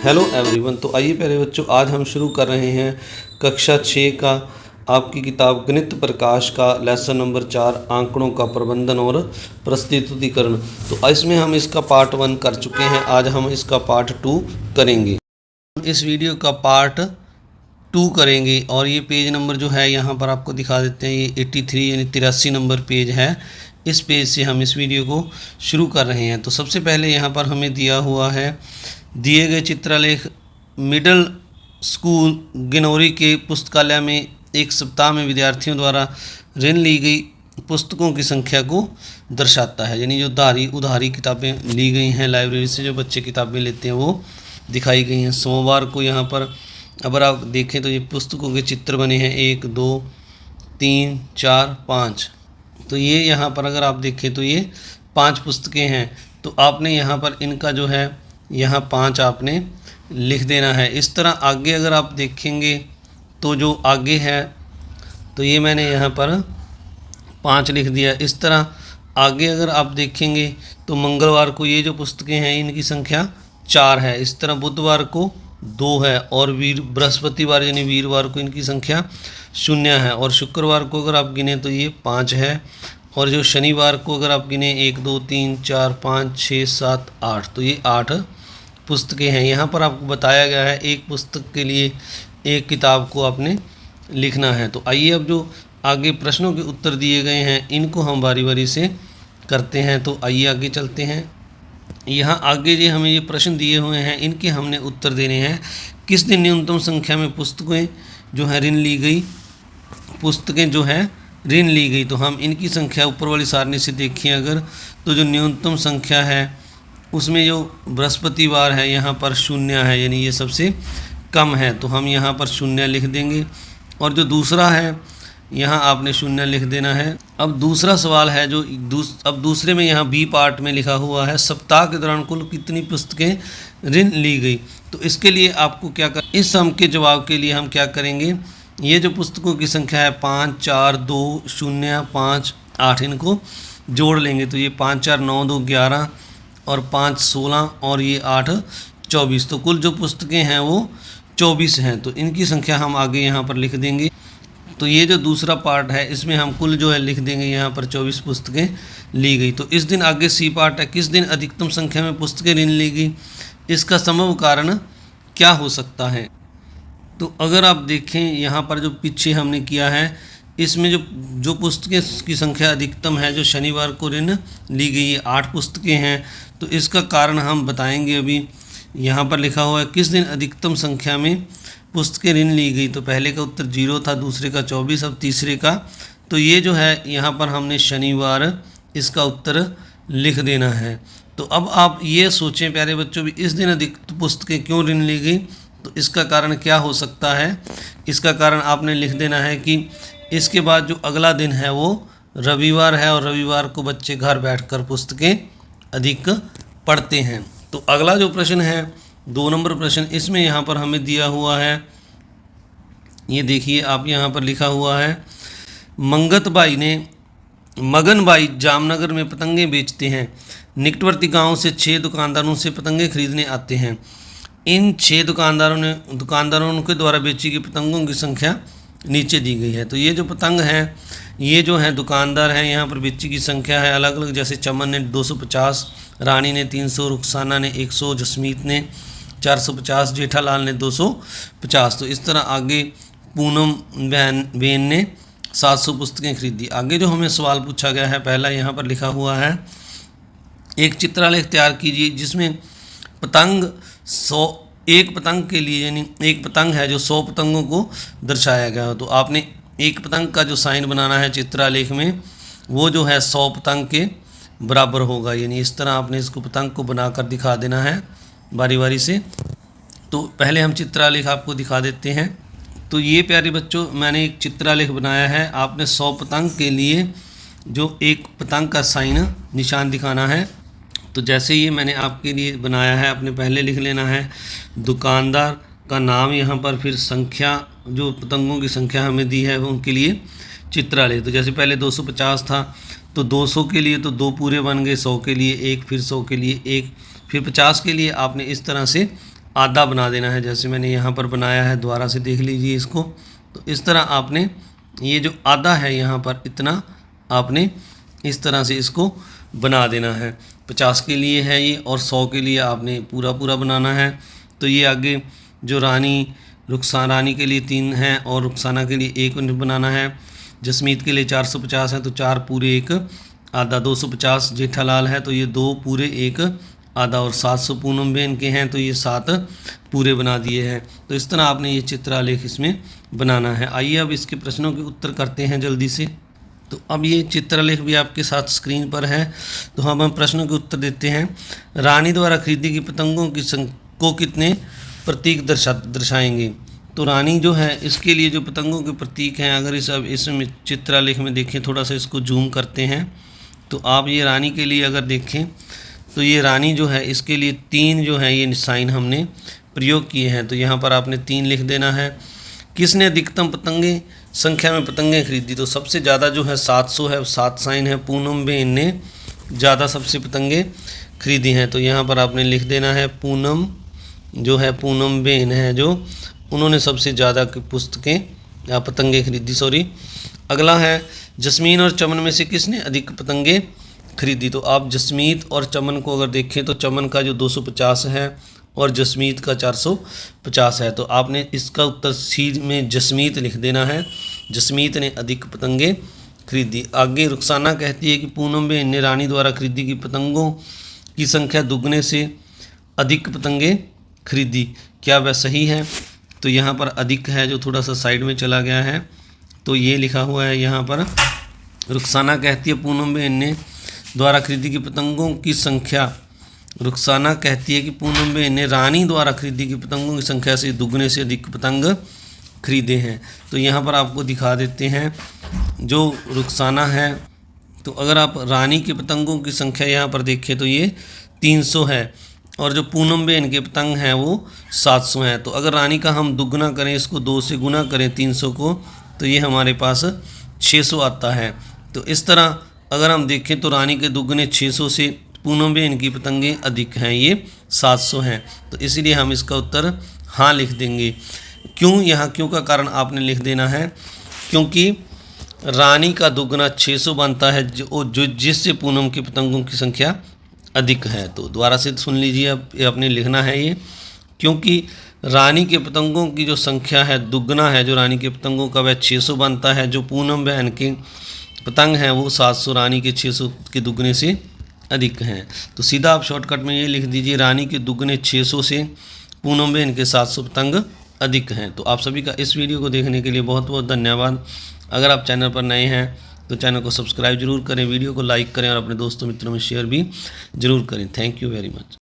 Hello everyone. तो आइए प्यारे बच्चों, आज हम शुरू कर रहे हैं कक्षा 6 का आपकी किताब गणित प्रकाश का लेसन नंबर 4 आंकड़ों का प्रबंधन और प्रस्तुतिकरण। तो इसमें हम इसका पार्ट 1 कर चुके हैं, आज हम इसका पार्ट 2 करेंगे। इस वीडियो का पार्ट 2 करेंगे और ये पेज नंबर जो है यहाँ पर आपको दिखा देते हैं, ये 83 यानी 83 नंबर पेज है। इस पेज से हम इस वीडियो को शुरू कर रहे हैं। तो सबसे पहले यहाँ पर हमें दिया हुआ है, दिए गए चित्रलेख मिडिल स्कूल गिनौरी के पुस्तकालय में एक सप्ताह में विद्यार्थियों द्वारा ऋण ली गई पुस्तकों की संख्या को दर्शाता है। यानी जो उधारी किताबें ली गई हैं लाइब्रेरी से, जो बच्चे किताबें लेते हैं वो दिखाई गई हैं। सोमवार को यहाँ पर अगर आप देखें तो ये पुस्तकों के चित्र बने हैं, 1 2 3 4 5। तो ये यहाँ पर अगर आप देखें तो ये 5 पुस्तकें हैं। तो आपने यहाँ पर इनका जो है यहाँ 5 आपने लिख देना है। इस तरह आगे अगर आप देखेंगे तो जो आगे है तो ये मैंने यहाँ पर 5 लिख दिया। इस तरह आगे अगर आप देखेंगे तो मंगलवार को ये जो पुस्तकें हैं इनकी संख्या 4 है। इस तरह बुधवार को 2 है और बृहस्पतिवार यानी वीरवार को इनकी संख्या 0 है और शुक्रवार को अगर आप गिने तो ये 5 है और जो शनिवार को अगर आप गिने 1 2 3 4 5 6 7 8, तो ये 8 पुस्तकें हैं। यहाँ पर आपको बताया गया है एक पुस्तक के लिए एक किताब को आपने लिखना है। तो आइए अब जो आगे प्रश्नों के उत्तर दिए गए हैं इनको हम बारी बारी से करते हैं। तो आइए आगे चलते हैं। यहाँ आगे जो हमें ये प्रश्न दिए हुए हैं इनके हमने उत्तर देने हैं। किस दिन न्यूनतम संख्या में पुस्तकें जो है ऋण ली गई, पुस्तकें जो है ऋण ली गई। तो हम इनकी संख्या ऊपर वाली सारणी से देखें अगर, तो जो न्यूनतम संख्या है उसमें जो बृहस्पतिवार है यहाँ पर 0 है, यानी ये सबसे कम है। तो हम यहाँ पर 0 लिख देंगे और जो दूसरा है यहाँ आपने 0 लिख देना है। अब दूसरा सवाल है जो अब दूसरे में यहाँ बी पार्ट में लिखा हुआ है, सप्ताह के दौरान कुल कितनी पुस्तकें ऋण ली गई। तो इसके लिए आपको क्या कर, इस सम के जवाब के लिए हम क्या करेंगे, ये जो पुस्तकों की संख्या है 5 4 2 0 5 8 इनको जोड़ लेंगे। तो ये 5 4 9 2 11 और 5 16 और ये 8 24। तो कुल जो पुस्तकें हैं वो 24 हैं। तो इनकी संख्या हम आगे यहाँ पर लिख देंगे। तो ये जो दूसरा पार्ट है इसमें हम कुल जो है लिख देंगे यहाँ पर 24 पुस्तकें ली गई। तो इस दिन आगे सी पार्ट है, किस दिन अधिकतम संख्या में पुस्तकें ऋण ली गई, इसका संभव कारण क्या हो सकता है। तो अगर आप देखें यहाँ पर जो पीछे हमने किया है इसमें जो पुस्तकें की संख्या अधिकतम है, जो शनिवार को ऋण ली गई है 8 पुस्तकें हैं। तो इसका कारण हम बताएंगे अभी। यहाँ पर लिखा हुआ है किस दिन अधिकतम संख्या में पुस्तकें ऋण ली गई। तो पहले का उत्तर 0 था, दूसरे का 24, अब तीसरे का। तो ये जो है यहाँ पर हमने शनिवार इसका उत्तर लिख देना है। तो अब आप ये सोचें प्यारे बच्चों भी, इस दिन अधिक पुस्तकें क्यों ऋण ली गई, तो इसका कारण क्या हो सकता है। इसका कारण आपने लिख देना है कि इसके बाद जो अगला दिन है वो रविवार है और रविवार को बच्चे घर बैठकर पुस्तकें अधिक पढ़ते हैं। तो अगला जो प्रश्न है 2 नंबर प्रश्न, इसमें यहाँ पर हमें दिया हुआ है, ये देखिए आप यहाँ पर लिखा हुआ है, मगन भाई जामनगर में पतंगे बेचते हैं। निकटवर्ती गांव से 6 दुकानदारों से पतंगे खरीदने आते हैं। इन 6 दुकानदारों के द्वारा बेची गई पतंगों की संख्या नीचे दी गई है। तो ये जो पतंग हैं ये जो है दुकानदार हैं, यहाँ पर बेची की संख्या है अलग अलग, जैसे चमन ने 250, रानी ने 300, रुखसाना ने 100, जसमीत ने 450, जेठालाल ने 250। तो इस तरह आगे पूनम बेन ने 700 पुस्तकें खरीदी। आगे जो हमें सवाल पूछा गया है, पहला यहाँ पर लिखा हुआ है, एक चित्रलेख तैयार कीजिए जिसमें एक पतंग के लिए, यानी एक पतंग है जो 100 पतंगों को दर्शाया गया हो। तो आपने एक पतंग का जो साइन बनाना है चित्रलेख में वो जो है 100 पतंग के बराबर होगा। यानी इस तरह आपने इसको पतंग को बनाकर दिखा देना है बारी बारी से। तो पहले हम चित्रलेख आपको दिखा देते हैं। तो ये प्यारे बच्चों मैंने एक चित्रलेख बनाया है। आपने 100 पतंग के लिए जो एक पतंग का साइन निशान दिखाना है। तो जैसे ये मैंने आपके लिए बनाया है, आपने पहले लिख लेना है दुकानदार का नाम यहाँ पर, फिर संख्या, जो पतंगों की संख्या हमें दी है उनके लिए चित्रलेख। तो जैसे पहले 250 था तो 200 के लिए तो 2 पूरे बन गए, 100 के लिए 1, फिर 100 के लिए 1, फिर 50 के लिए आपने इस तरह से आधा बना देना है, जैसे मैंने यहाँ पर बनाया है, दोबारा से देख लीजिए इसको। तो इस तरह आपने ये जो आधा है यहाँ पर इतना आपने इस तरह से इसको बना देना है। 50 के लिए है ये और 100 के लिए आपने पूरा पूरा बनाना है। तो ये आगे जो रानी के लिए 3 हैं और रुखसाना के लिए 1 यूनिट बनाना है। जसमीत के लिए 450 है तो 4 पूरे 1 आधा 250। जेठालाल है तो ये 2 पूरे 1 आधा और 700 पूनम बेन के हैं तो ये 7 पूरे बना दिए हैं। तो इस तरह आपने ये चित्रालेख इसमें बनाना है। आइए अब इसके प्रश्नों के उत्तर करते हैं जल्दी से। तो अब ये चित्रलेख भी आपके साथ स्क्रीन पर है, तो हम प्रश्नों के उत्तर देते हैं। रानी द्वारा खरीदी गई पतंगों की को कितने प्रतीक दर्शाएंगे। तो रानी जो है इसके लिए जो पतंगों के प्रतीक हैं, अगर इसमें चित्रलेख में देखें, थोड़ा सा इसको जूम करते हैं तो आप ये रानी के लिए अगर देखें तो ये रानी जो है इसके लिए 3 जो है ये साइन हमने प्रयोग किए हैं। तो यहाँ पर आपने 3 लिख देना है। किसने अधिकतम पतंगे संख्या में पतंगें खरीदी। तो सबसे ज़्यादा जो है 700 है, 7 साइन है। पूनम बेन ने ज़्यादा सबसे पतंगे खरीदी हैं। तो यहाँ पर आपने लिख देना है पूनम जो है, पूनम बेन है जो उन्होंने सबसे ज़्यादा पुस्तकें या पतंगे खरीदी। अगला है जस्मीन और चमन में से किसने अधिक पतंगे खरीदी। तो आप जसमीत और चमन को अगर देखें तो चमन का जो 250 है और जसमीत का 450 है। तो आपने इसका उत्तर सी में जसमीत लिख देना है। जसमीत ने अधिक पतंगे खरीदी। आगे रुखसाना कहती है कि पूनम बेन ने रानी द्वारा खरीदी गई पतंगों की संख्या दुगने से अधिक पतंगे खरीदी। क्या वह सही है। तो यहाँ पर अधिक है जो थोड़ा सा साइड में चला गया है, तो ये लिखा हुआ है यहाँ पर। रुखसाना कहती है पूनम बेन ने द्वारा खरीदी गई पतंगों की संख्या। रुखसाना कहती है कि पूनम बेन ने रानी द्वारा खरीदी गई पतंगों की संख्या से दुगने से अधिक पतंग खरीदे हैं। तो यहाँ पर आपको दिखा देते हैं जो रुखसाना है। तो अगर आप रानी के पतंगों की संख्या यहाँ पर देखें तो ये 300 है और जो पूनम बेन के पतंग हैं वो 700 हैं। तो अगर रानी का हम दुगना करें, इसको 2 से गुना करें 300 को, तो ये हमारे पास 600 आता है। तो इस तरह अगर हम देखें तो रानी के दुगने 600 से पूनम बेन की पतंगे अधिक हैं, ये 700 हैं। तो इसलिए हम इसका उत्तर हाँ लिख देंगे। क्यों, यहाँ क्यों का कारण आपने लिख देना है, क्योंकि रानी का दुगना 600 बनता है जो जिससे पूनम की पतंगों की संख्या अधिक है। तो दोबारा से सुन लीजिए, अब आपने लिखना है ये, क्योंकि रानी के पतंगों की जो संख्या है दुगना है, जो रानी के पतंगों का वह 600 बनता है, जो पूनम बहन के पतंग हैं वो 700 रानी के 600 के दुगने से अधिक हैं। तो सीधा आप शॉर्टकट में ये लिख दीजिए, रानी के दुगने 600 से पूनम बेन के 700 पतंग अधिक हैं। तो आप सभी का इस वीडियो को देखने के लिए बहुत बहुत धन्यवाद। अगर आप चैनल पर नए हैं तो चैनल को सब्सक्राइब जरूर करें, वीडियो को लाइक करें और अपने दोस्तों मित्रों में शेयर भी जरूर करें। Thank you very much.